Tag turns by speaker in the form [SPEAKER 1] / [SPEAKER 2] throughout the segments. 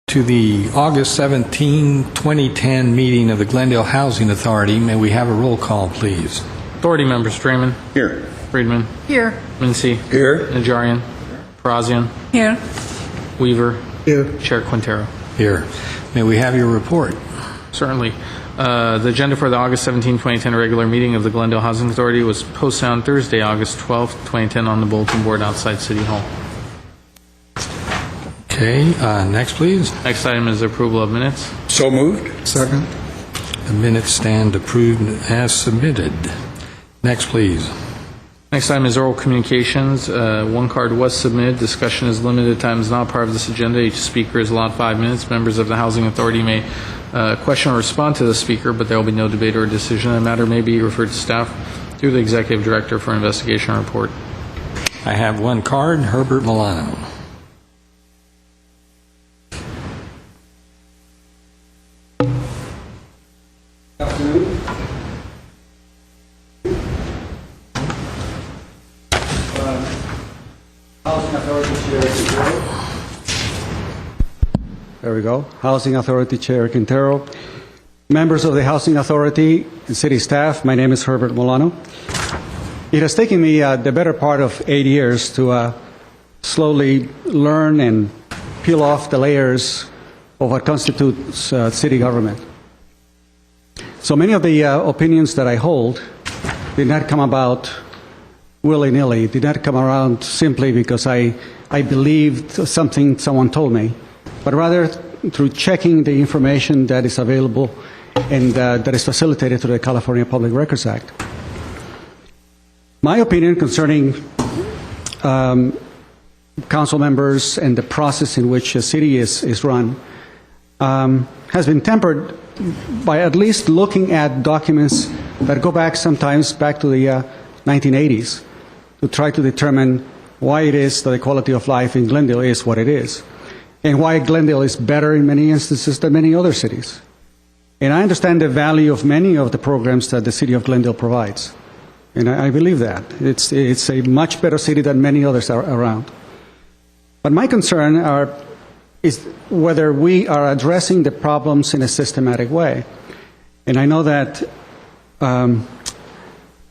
[SPEAKER 1] To the August 17, 2010 meeting of the Glendale Housing Authority, may we have a roll call, please?
[SPEAKER 2] Authority members: Draymond.
[SPEAKER 3] Here.
[SPEAKER 2] Friedman.
[SPEAKER 4] Here.
[SPEAKER 2] Mincy.
[SPEAKER 3] Here.
[SPEAKER 2] Najarian. Parazian.
[SPEAKER 4] Here.
[SPEAKER 2] Weaver.
[SPEAKER 3] Here.
[SPEAKER 2] Chair Quintero.
[SPEAKER 1] Here. May we have your report?
[SPEAKER 2] Certainly. The agenda for the August 17, 2010 regular meeting of the Glendale Housing Authority was posted on Thursday, August 12, 2010 on the bulletin board outside City Hall.
[SPEAKER 1] Okay, next, please.
[SPEAKER 2] Next item is the approval of minutes.
[SPEAKER 3] So moved. Second.
[SPEAKER 1] The minutes stand approved as submitted. Next, please.
[SPEAKER 2] Next item is oral communications. One card was submitted. Discussion is limited. Time is not part of this agenda. Each speaker is allowed 5 minutes. Members of the Housing Authority may question or respond to the speaker, but there will be no debate or decision. The matter may be referred to staff through the Executive Director for investigation or report.
[SPEAKER 1] I have one card, Herbert Milano.
[SPEAKER 5] Housing Authority Chair Quintero. There we go. Housing Authority Chair Quintero. Members of the Housing Authority and city staff, my name is Herbert Milano. It has taken me the better part of 8 years to slowly learn and peel off the layers of what constitutes city government. So many of the opinions that I hold did not come about willy-nilly, did not come around simply because I believed something someone told me, but rather through checking the information that is available and that is facilitated through the California Public Records Act. My opinion concerning council members and the process in which a city is run has been tempered by at least looking at documents that go back sometimes back to the 1980s to try to determine why it is that the quality of life in Glendale is what it is, and why Glendale is better in many instances than many other cities. And I understand the value of many of the programs that the city of Glendale provides. And I believe that. It's a much better city than many others are around. But my concern is whether we are addressing the problems in a systematic way. And I know that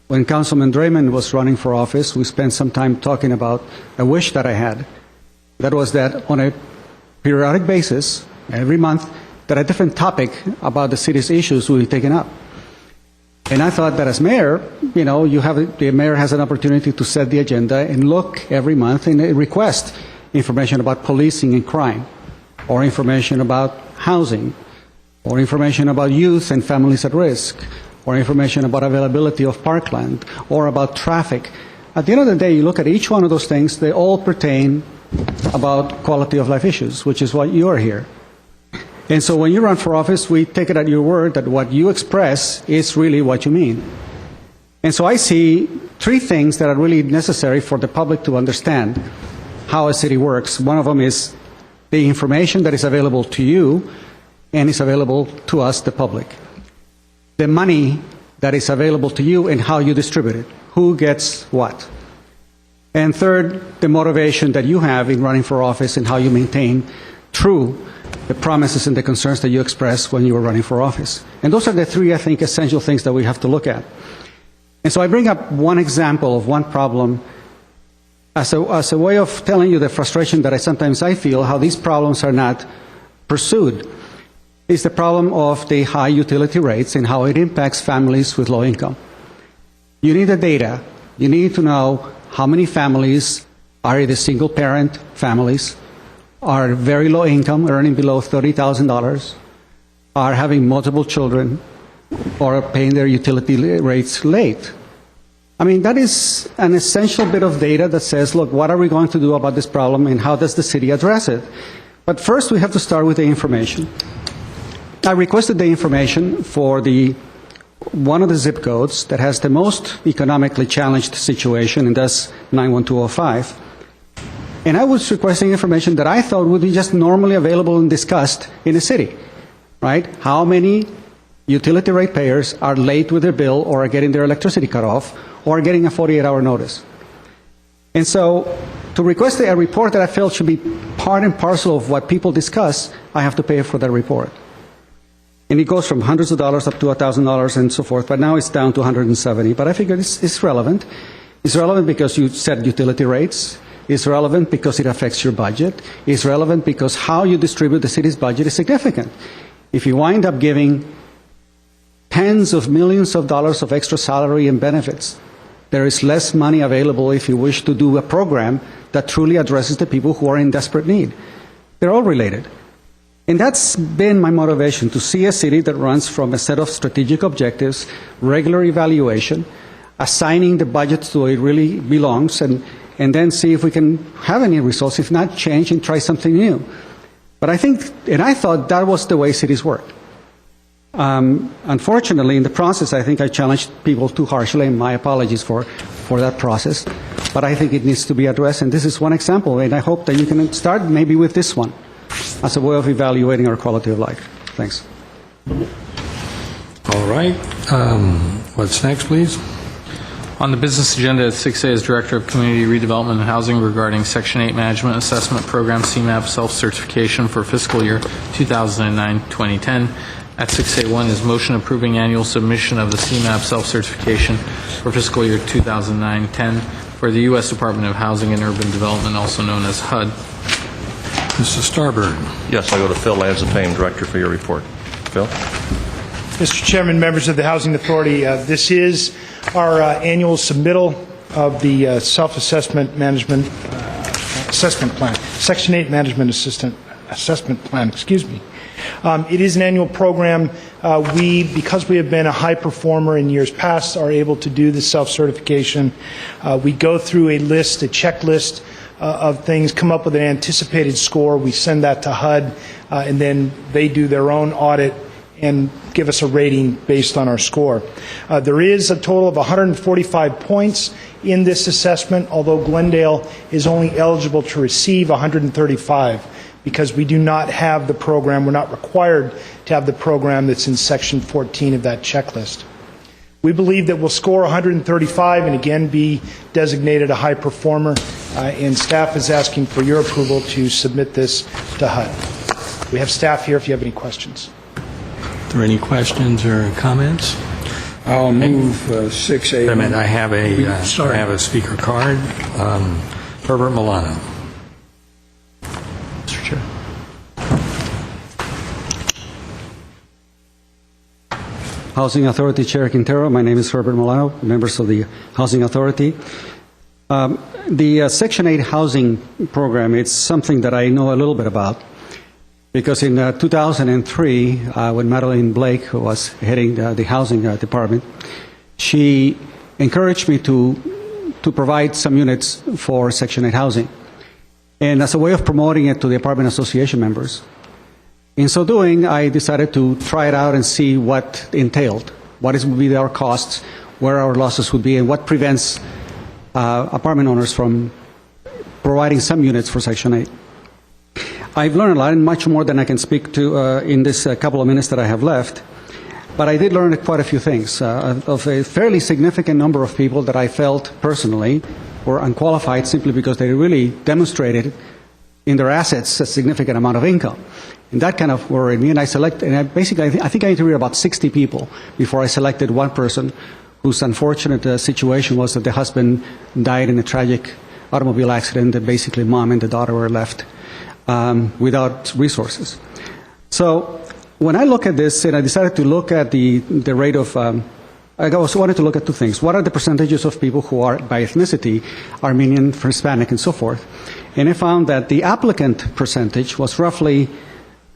[SPEAKER 5] when Councilman Draymond was running for office, we spent some time talking about a wish that I had. That was that on a periodic basis, every month, that a different topic about the city's issues will be taken up. And I thought that as mayor, the mayor has an opportunity to set the agenda and look every month and request information about policing and crime, or information about housing, or information about youth and families at risk, or information about availability of parkland, or about traffic. At the end of the day, you look at each one of those things, they all pertain about quality of life issues, which is what you are here. And so when you run for office, we take it at your word that what you express is really what you mean. And so I see three things that are really necessary for the public to understand how a city works. One of them is the information that is available to you and is available to us, the public. The money that is available to you and how you distribute it. Who gets what? And third, the motivation that you have in running for office and how you maintain true the promises and the concerns that you express when you were running for office. And those are the three, I think, essential things that we have to look at. And so I bring up one example of one problem as a way of telling you the frustration that sometimes I feel how these problems are not pursued. Is the problem of the high utility rates and how it impacts families with low income. You need the data. You need to know how many families are either single parent families, are very low income, earning below $30,000, are having multiple children, or are paying their utility rates late. I mean, that is an essential bit of data that says, look, what are we going to do about this problem and how does the city address it? But first we have to start with the information. I requested the information for one of the zip codes that has the most economically challenged situation, and that's 91205. And I was requesting information that I thought would be just normally available and discussed in the city, right? How many utility rate payers are late with their bill or are getting their electricity cut off or are getting a 48-hour notice? And so To request a report that I felt should be part and parcel of what people discuss, I have to pay for that report. And it goes from hundreds of dollars up to $1,000 and so forth, but now it's down to $170. But I figure it's relevant. It's relevant because you set utility rates. It's relevant because it affects your budget. It's relevant because how you distribute the city's budget is significant. If you wind up giving tens of millions of dollars of extra salary and benefits, there is less money available if you wish to do a program that truly addresses the people who are in desperate need. They're all related. And that's been my motivation, to see a city that runs from a set of strategic objectives, regular evaluation, assigning the budget to where it really belongs, and then see if we can have any results. If not, change and try something new. But I think, and I thought that was the way cities work. Unfortunately, in the process, I think I challenged people too harshly, and my apologies for that process. But I think it needs to be addressed, and this is one example, and I hope that you can start maybe with this one as a way of evaluating our quality of life. Thanks.
[SPEAKER 1] All right. What's next, please?
[SPEAKER 2] On the business agenda at 6A is Director of Community Redevelopment and Housing regarding Section 8 Management Assessment Program CMAP self-certification for fiscal year 2009-2010. At 6A1 is motion approving annual submission of the CMAP self-certification for fiscal year 2009-10 for the U.S. Department of Housing and Urban Development, also known as HUD.
[SPEAKER 1] Mr. Starburn.
[SPEAKER 3] Yes, I go to Phil Lanzapane, Director, for your report. Phil?
[SPEAKER 4] Mr. Chairman, members of the Housing Authority, this is our annual submittal of the self-assessment management assessment plan, Section 8 Management Assessment Plan, excuse me. It is an annual program. Because we have been a high performer in years past, are able to do the self-certification. We go through a checklist of things, come up with an anticipated score. We send that to HUD, and then they do their own audit and give us a rating based on our score. There is a total of 145 points in this assessment, although Glendale is only eligible to receive 135 because we do not have the program. We're not required to have the program that's in Section 14 of that checklist. We believe that we'll score 135 and again be designated a high performer, and staff is asking for your approval to submit this to HUD. We have staff here if you have any questions.
[SPEAKER 1] Are there any questions or comments?
[SPEAKER 6] I'll move 6A.
[SPEAKER 1] Wait a minute, I have a speaker card. Herbert Milano.
[SPEAKER 2] Mr. Chair.
[SPEAKER 5] Housing Authority Chair Quintero, my name is Herbert Milano, members of the Housing Authority. The Section 8 housing program, it's something that I know a little bit about. Because in 2003, when Madeline Blake was heading the housing department, she encouraged me to provide some units for Section 8 housing. And as a way of promoting it to the apartment association members. In so doing, I decided to try it out and see what it entailed, what would be our costs, where our losses would be, and what prevents apartment owners from providing some units for Section 8. I've learned a lot, and much more than I can speak to in this couple of minutes that I have left. But I did learn quite a few things of a fairly significant number of people that I felt personally were unqualified simply because they really demonstrated in their assets a significant amount of income. And that kind of worried me. And I think I interviewed about 60 people before I selected one person whose unfortunate situation was that the husband died in a tragic automobile accident that basically mom and the daughter were left without resources. So when I look at this, and I decided to look at the rate of, I also wanted to look at two things. What are the percentages of people who are by ethnicity, Armenian, Hispanic, and so forth? And I found that the applicant percentage was roughly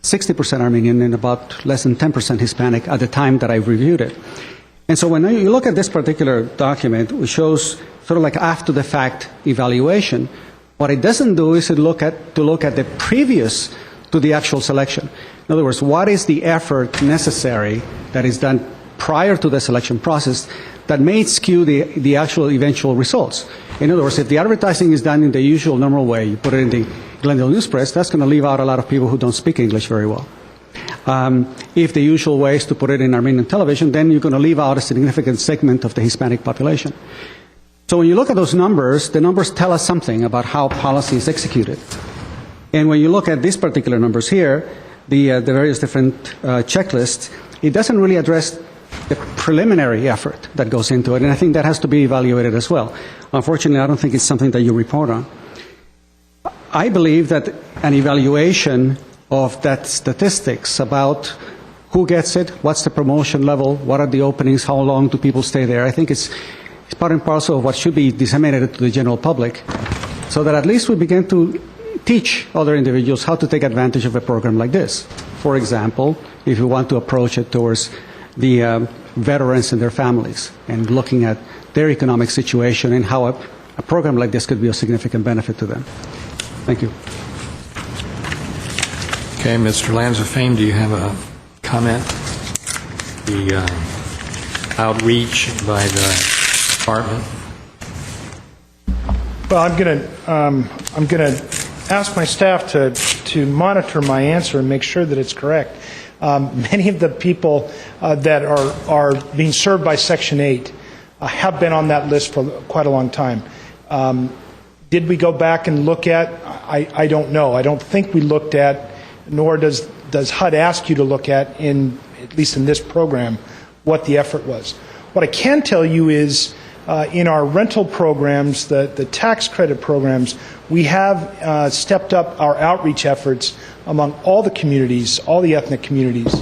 [SPEAKER 5] 60% Armenian and about less than 10% Hispanic at the time that I reviewed it. And so when you look at this particular document, it shows sort of like after the fact evaluation. What it doesn't do is to look at the previous to the actual selection. In other words, what is the effort necessary that is done prior to the selection process that may skew the actual eventual results? In other words, if the advertising is done in the usual normal way, you put it in the Glendale News Press, that's going to leave out a lot of people who don't speak English very well. If the usual way is to put it in Armenian television, then you're going to leave out a significant segment of the Hispanic population. So when you look at those numbers, the numbers tell us something about how policy is executed. And when you look at these particular numbers here, the various different checklists, it doesn't really address the preliminary effort that goes into it, and I think that has to be evaluated as well. Unfortunately, I don't think it's something that you report on. I believe that an evaluation of that statistics about who gets it, what's the promotion level, what are the openings, how long do people stay there, I think it's part and parcel of what should be disseminated to the general public, so that at least we begin to teach other individuals how to take advantage of a program like this. For example, if you want to approach it towards the veterans and their families and looking at their economic situation and how a program like this could be of significant benefit to them. Thank you.
[SPEAKER 1] Okay, Mr. Lanzafame, do you have a comment? The outreach by the department?
[SPEAKER 4] Well, I'm going to ask my staff to monitor my answer and make sure that it's correct. Many of the people that are being served by Section 8 have been on that list for quite a long time. Did we go back and look at? I don't know. I don't think we looked at, nor does HUD ask you to look at, at least in this program, what the effort was. What I can tell you is in our rental programs, the tax credit programs, we have stepped up our outreach efforts among all the communities, all the ethnic communities,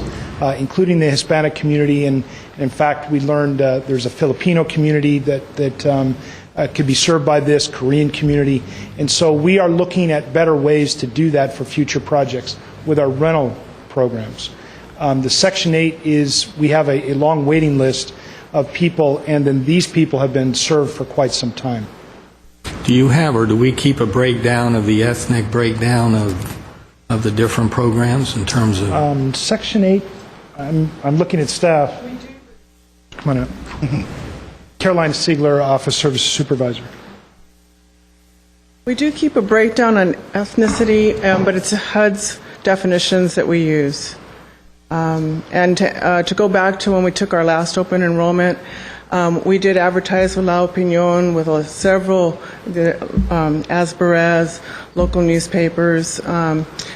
[SPEAKER 4] including the Hispanic community. And in fact, we learned there's a Filipino community that could be served by this, Korean community. And so we are looking at better ways to do that for future projects with our rental programs. The Section 8 is, we have a long waiting list of people, and then these people have been served for quite some time.
[SPEAKER 1] Do you have, or do we keep a breakdown of the ethnic breakdown of the different programs in terms of?
[SPEAKER 4] Section 8, I'm looking at staff. Come on up. Caroline Siegler, Office Services Supervisor.
[SPEAKER 7] We do keep a breakdown on ethnicity, but it's HUD's definitions that we use. And to go back to when we took our last open enrollment, we did advertise with La Opinion, with several Asperez, local newspapers.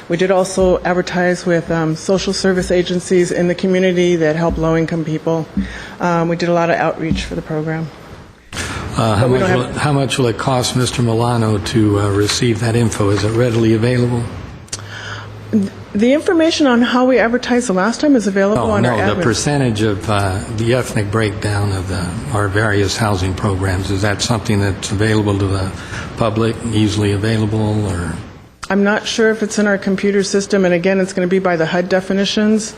[SPEAKER 7] We did also advertise with social service agencies in the community that help low-income people. We did a lot of outreach for the program.
[SPEAKER 1] How much will it cost Mr. Milano to receive that info? Is it readily available?
[SPEAKER 7] The information on how we advertised the last time is available on our
[SPEAKER 1] the percentage of the ethnic breakdown of our various housing programs, is that something that's available to the public, easily available, or?
[SPEAKER 7] I'm not sure if it's in our computer system, and again, it's going to be by the HUD definitions,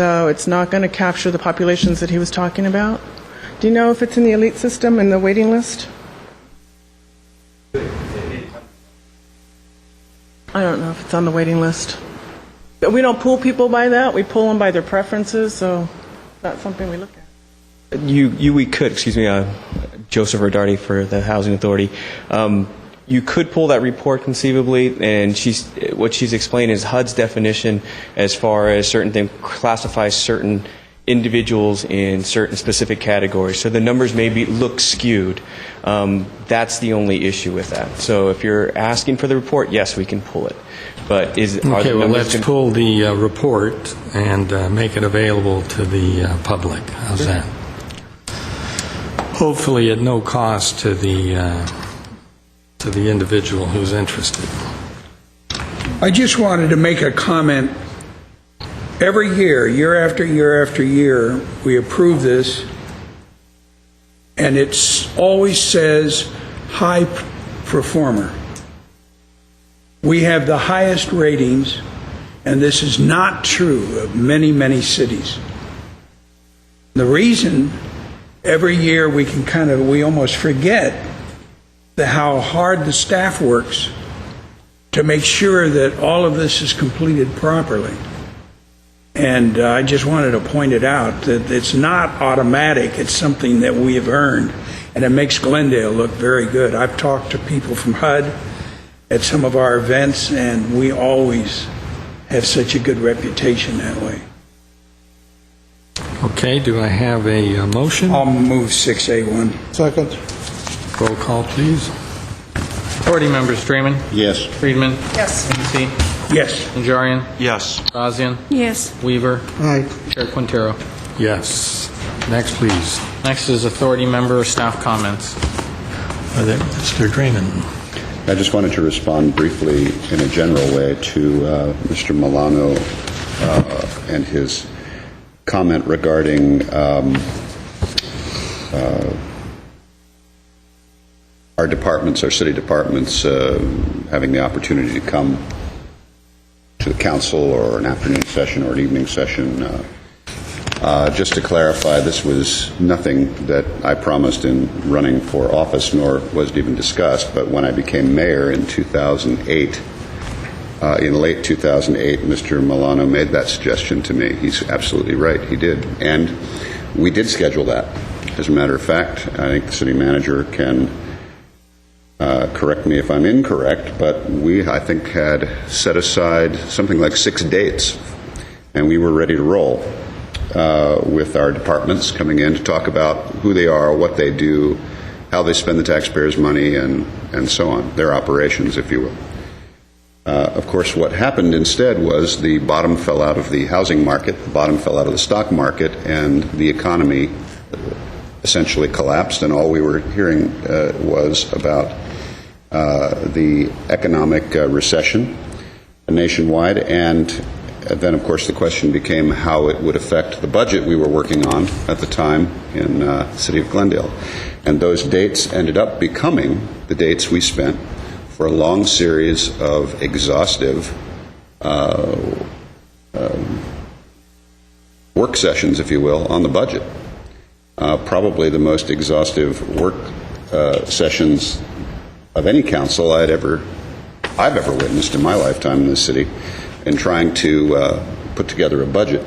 [SPEAKER 7] so it's not going to capture the populations that he was talking about. Do you know if it's in the elite system in the waiting list? I don't know if it's on the waiting list. But we don't pull people by that. We pull them by their preferences, so that's something we look at.
[SPEAKER 8] We could, Joseph Rodarty for the Housing Authority. You could pull that report conceivably, and what she's explained is HUD's definition as far as certain things classifies certain individuals in certain specific categories. So the numbers may look skewed. That's the only issue with that. So if you're asking for the report, yes, we can pull it. But
[SPEAKER 1] let's pull the report and make it available to the public. How's that? Hopefully at no cost to the individual who's interested.
[SPEAKER 6] I just wanted to make a comment. Every year, year after year after year, we approve this, and it always says high performer. We have the highest ratings, and this is not true of many, many cities. The reason every year we almost forget how hard the staff works to make sure that all of this is completed properly. And I just wanted to point it out that it's not automatic. It's something that we have earned, and it makes Glendale look very good. I've talked to people from HUD at some of our events, and we always have such a good reputation that way.
[SPEAKER 1] Okay, do I have a motion?
[SPEAKER 6] I'll move 6A1.
[SPEAKER 4] Second.
[SPEAKER 1] Roll call, please.
[SPEAKER 2] Authority members: Draymond.
[SPEAKER 9] Yes.
[SPEAKER 2] Friedman.
[SPEAKER 7] Yes.
[SPEAKER 2] Hennessy.
[SPEAKER 6] Yes.
[SPEAKER 2] Najarian.
[SPEAKER 3] Yes.
[SPEAKER 2] Brazilian.
[SPEAKER 10] Yes.
[SPEAKER 2] Weaver.
[SPEAKER 5] Aye.
[SPEAKER 2] Chair Quintero.
[SPEAKER 1] Yes. Next, please.
[SPEAKER 2] Next is authority member or staff comments.
[SPEAKER 1] Mr. Draymond.
[SPEAKER 9] I just wanted to respond briefly in a general way to Mr. Milano and his comment regarding our departments, our city departments, having the opportunity to come to the council or an afternoon session or an evening session. Just to clarify, this was nothing that I promised in running for office, nor was it even discussed. But when I became mayor in 2008, in late 2008, Mr. Milano made that suggestion to me. He's absolutely right. He did. And we did schedule that. As a matter of fact, I think the city manager can correct me if I'm incorrect, but we, I think, had set aside something like 6 dates, and we were ready to roll with our departments coming in to talk about who they are, what they do, how they spend the taxpayers' money, and so on, their operations, if you will. Of course, what happened instead was the bottom fell out of the housing market, the bottom fell out of the stock market, and the economy essentially collapsed, and all we were hearing was about the economic recession nationwide, and then, of course, the question became how it would affect the budget we were working on at the time in the city of Glendale. And those dates ended up becoming the dates we spent for a long series of exhaustive work sessions, if you will, on the budget. Probably the most exhaustive work sessions of any council I've ever witnessed in my lifetime in this city, in trying to put together a budget.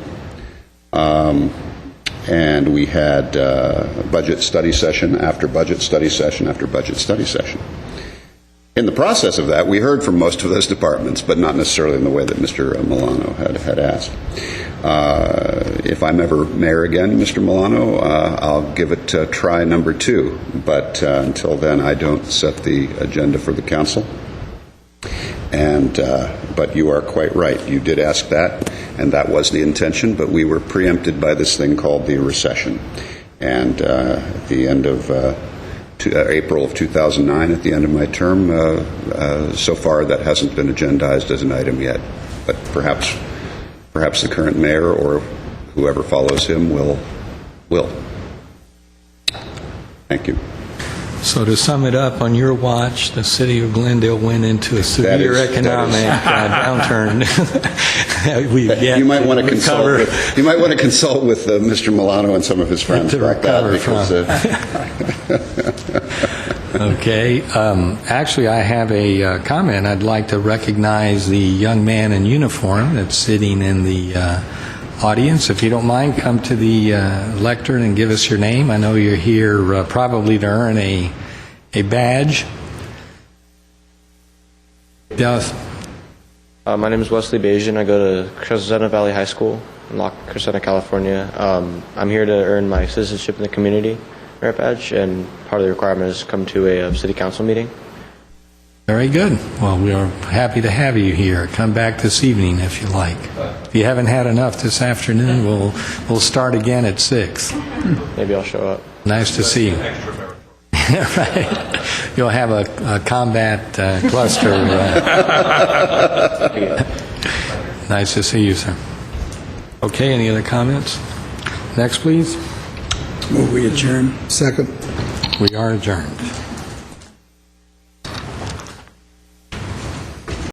[SPEAKER 9] And we had budget study session after budget study session after budget study session. In the process of that, we heard from most of those departments, but not necessarily in the way that Mr. Milano had asked. If I'm ever mayor again, Mr. Milano, I'll give it try number 2. But until then, I don't set the agenda for the council. But you are quite right. You did ask that, and that was the intention, but we were preempted by this thing called the recession. And at the end of April of 2009, at the end of my term, so far that hasn't been agendized as an item yet. But perhaps the current mayor or whoever follows him will. Thank you.
[SPEAKER 1] So to sum it up, on your watch, the city of Glendale went into a severe economic downturn. We've yet
[SPEAKER 9] You might want to
[SPEAKER 1] recover.
[SPEAKER 9] consult with Mr. Milano and some of his friends
[SPEAKER 1] To
[SPEAKER 9] about that.
[SPEAKER 1] recover Okay. Actually, I have a comment. I'd like to recognize the young man in uniform that's sitting in the audience. If you don't mind, come to the lectern and give us your name. I know you're here probably to earn a badge. Yes.
[SPEAKER 11] My name is Wesley Bajan. I go to Crescenta Valley High School in La Crescenta, California. I'm here to earn my citizenship in the community merit badge, and part of the requirement is to come to a city council meeting.
[SPEAKER 1] Very good. Well, we are happy to have you here. Come back this evening if you like. If you haven't had enough this afternoon, we'll start again at 6.
[SPEAKER 11] Maybe I'll show up.
[SPEAKER 1] Nice to see you. Right. You'll have a combat cluster. Nice to see you, sir. Okay, any other comments? Next, please.
[SPEAKER 6] Move we adjourn.
[SPEAKER 5] Second.
[SPEAKER 1] We are adjourned.